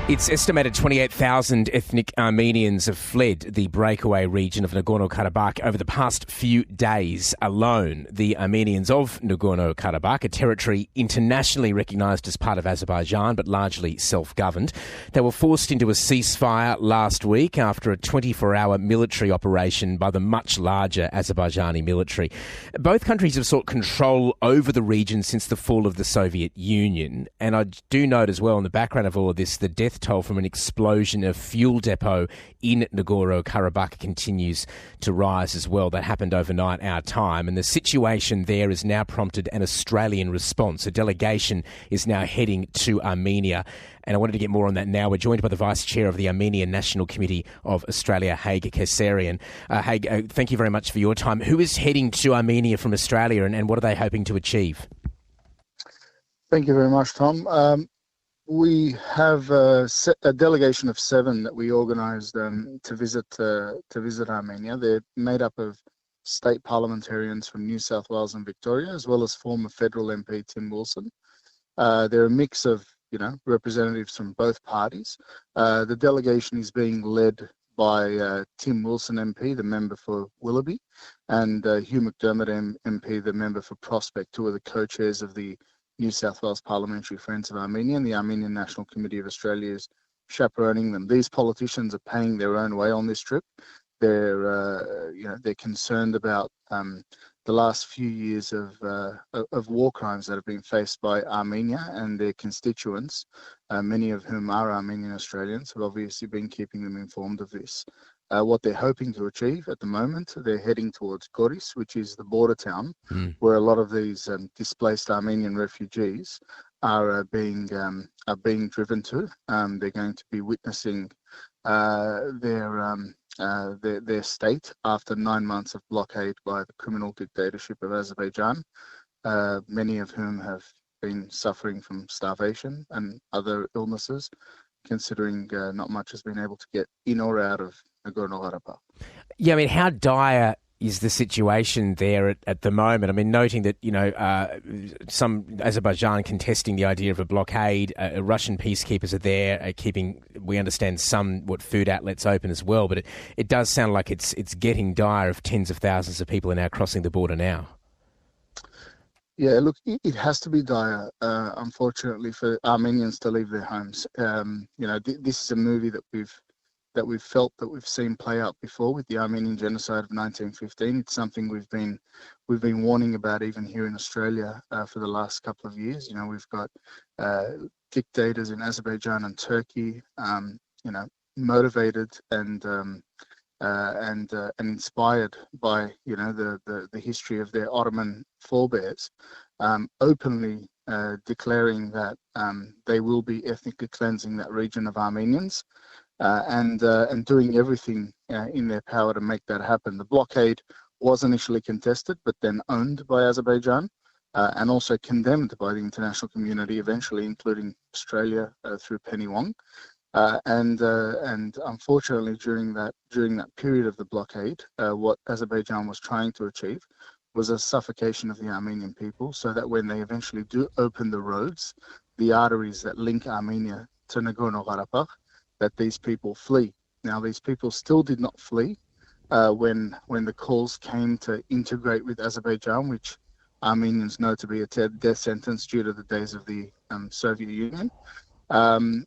It's estimated 28,000 ethnic Armenians have fled the breakaway region of Nagorno-Karabakh over the past few days alone. The Armenians of Nagorno-Karabakh, a territory internationally recognised as part of Azerbaijan but largely self-governed, they were forced into a ceasefire last week after a 24-hour military operation by the much larger Azerbaijani military. Both countries have sought control over the region since the fall of the Soviet Union. And I do note as well in the background of all of this, the death toll from an explosion of fuel depot in Nagorno-Karabakh continues to rise as well. That happened overnight our time, and the situation there has now prompted an Australian response. A delegation is now heading to Armenia, and I wanted to get more on that now. We're joined by the Vice Chair of the Armenian National Committee of Australia, Haig, Kayserian. Haig, thank you very much for your time. Who is heading to Armenia from Australia, and what are they hoping to achieve? Thank you very much, Tom. We have a delegation of 7 that we organised to visit Armenia. They're made up of state parliamentarians from New South Wales and Victoria, as well as former federal MP Tim Wilson. They're a mix of representatives from both parties. The delegation is being led by Tim Wilson MP, the member for Willoughby, and Hugh McDermott MP, the member for Prospect, who are the co-chairs of the New South Wales Parliamentary Friends of Armenia, and the Armenian National Committee of Australia is chaperoning them. These politicians are paying their own way on this trip. They're concerned about the last few years of war crimes that have been faced by Armenia and their constituents, many of whom are Armenian Australians, have obviously been keeping them informed of this. What they're hoping to achieve at the moment, they're heading towards Goris, which is the border town where a lot of these displaced Armenian refugees are being driven to. They're going to be witnessing their state after 9 months of blockade by the criminal dictatorship of Azerbaijan, many of whom have been suffering from starvation and other illnesses, considering not much has been able to get in or out of Nagorno-Karabakh. Yeah, I mean, how dire is the situation there at the moment? I mean, noting that, some Azerbaijan contesting the idea of a blockade, Russian peacekeepers are there, keeping, we understand, somewhat food outlets open as well, but it does sound like it's getting dire if tens of thousands of people are now crossing the border now. Yeah, look, it has to be dire, unfortunately, for Armenians to leave their homes. This is a movie that we've seen play out before with the Armenian genocide of 1915. It's something we've been warning about even here in Australia for the last couple of years. We've got dictators in Azerbaijan and Turkey, motivated and inspired by the history of their Ottoman forebears, openly declaring that they will be ethnically cleansing that region of Armenians. And doing everything in their power to make that happen. The blockade was initially contested, but then owned by Azerbaijan, and also condemned by the international community, eventually including Australia through Penny Wong. And unfortunately, during that period of the blockade, what Azerbaijan was trying to achieve was a suffocation of the Armenian people, so that when they eventually do open the roads, the arteries that link Armenia to Nagorno-Karabakh, that these people flee. Now, these people still did not flee when the calls came to integrate with Azerbaijan, which Armenians know to be a death sentence due to the days of the Soviet Union. And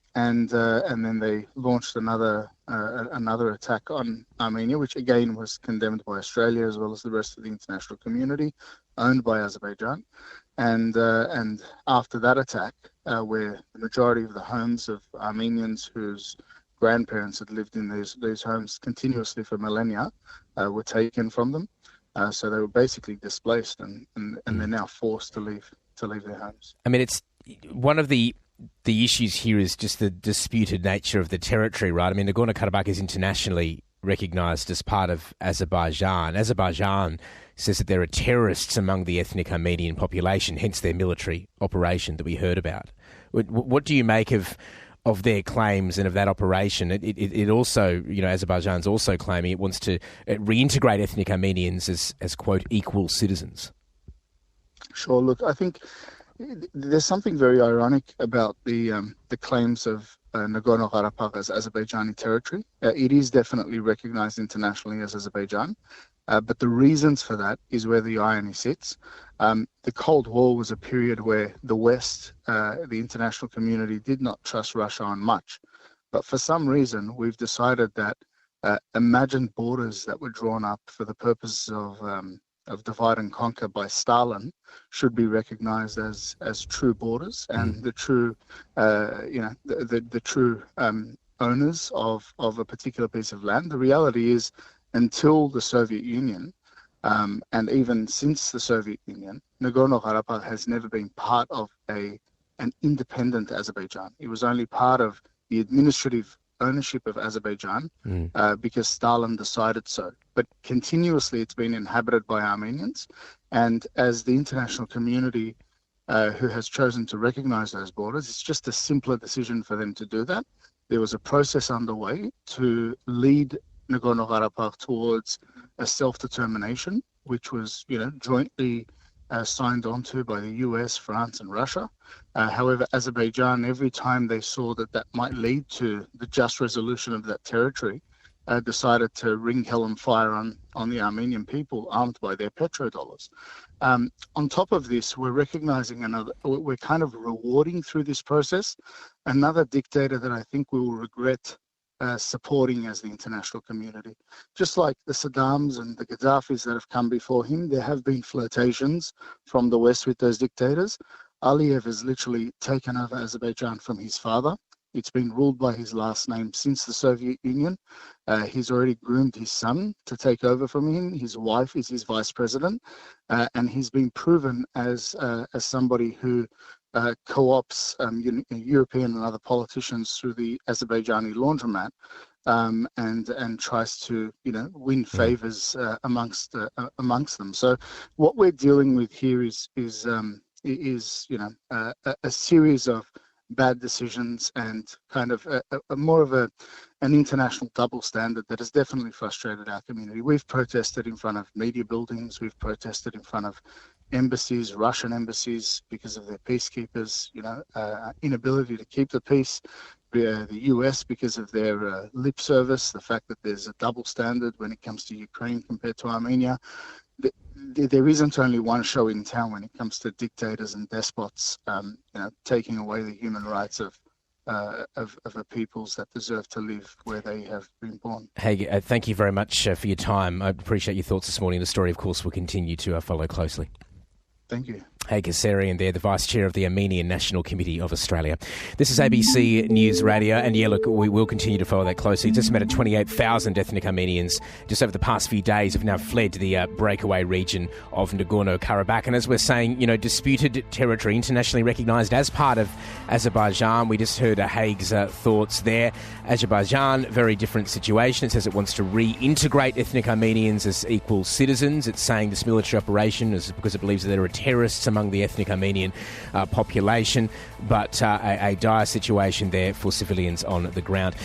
then they launched another attack on Armenia, which again was condemned by Australia as well as the rest of the international community, owned by Azerbaijan. And after that attack, where the majority of the homes of Armenians whose grandparents had lived in these homes continuously for millennia were taken from them, so they were basically displaced, and they're now forced to leave their homes. I mean, it's one of the issues here is just the disputed nature of the territory, right? I mean, Nagorno-Karabakh is internationally recognised as part of Azerbaijan. Azerbaijan says that there are terrorists among the ethnic Armenian population, hence their military operation that we heard about. What do you make of their claims and of that operation? It also, Azerbaijan's also claiming it wants to reintegrate ethnic Armenians as quote, equal citizens. Sure. Look, I think there's something very ironic about the claims of Nagorno-Karabakh as Azerbaijani territory. It is definitely recognized internationally as Azerbaijan. But the reasons for that is where the irony sits. The Cold War was a period where the West, the international community, did not trust Russia on much. But for some reason, we've decided that imagined borders that were drawn up for the purposes of divide and conquer by Stalin should be recognized as true borders and the true, the true owners of a particular piece of land. The reality is, until the Soviet Union, and even since the Soviet Union, Nagorno-Karabakh has never been part of an independent Azerbaijan. It was only part of the administrative ownership of Azerbaijan because Stalin decided so. But continuously it's been inhabited by Armenians, and as the international community who has chosen to recognize those borders, it's just a simpler decision for them to do that. There was a process underway to lead Nagorno-Karabakh towards a self-determination, which was, jointly signed onto by the US, France, and Russia. However, Azerbaijan, every time they saw that might lead to the just resolution of that territory, decided to ring hell and fire on the Armenian people, armed by their petrodollars. On top of this, we're recognizing we're kind of rewarding through this process another dictator that I think we will regret supporting as the international community. Just like the Saddams and the Gaddafis that have come before him, there have been flirtations from the West with those dictators. Aliyev has literally taken over Azerbaijan from his father. It's been ruled by his last name since the Soviet Union. He's already groomed his son to take over from him. His wife is his vice president, and he's been proven as somebody who co-ops European and other politicians through the Azerbaijani laundromat, and tries to win favors amongst them. So what we're dealing with here is a series of bad decisions and kind of a more of an international double standard that has definitely frustrated our community. We've protested in front of media buildings. We've protested in front of embassies, Russian embassies, because of their peacekeepers, inability to keep the peace. The US because of their lip service, the fact that there's a double standard when it comes to Ukraine compared to Armenia. There isn't only one show in town when it comes to dictators and despots, taking away the human rights of a peoples that deserve to live where they have been born. Haig, thank you very much for your time. I appreciate your thoughts this morning. The story, of course, will continue to follow closely. Thank you. Haig Kayserian there, the Vice Chair of the Armenian National Committee of Australia. This is ABC News Radio, and look, we will continue to follow that closely. Just about 28,000 ethnic Armenians just over the past few days have now fled to the breakaway region of Nagorno-Karabakh. And as we're saying, disputed territory, internationally recognised as part of Azerbaijan. We just heard Haig's thoughts there. Azerbaijan, very different situation. It says it wants to reintegrate ethnic Armenians as equal citizens. It's saying this military operation is because it believes that there are terrorists among the ethnic Armenian population, but a dire situation there for civilians on the ground.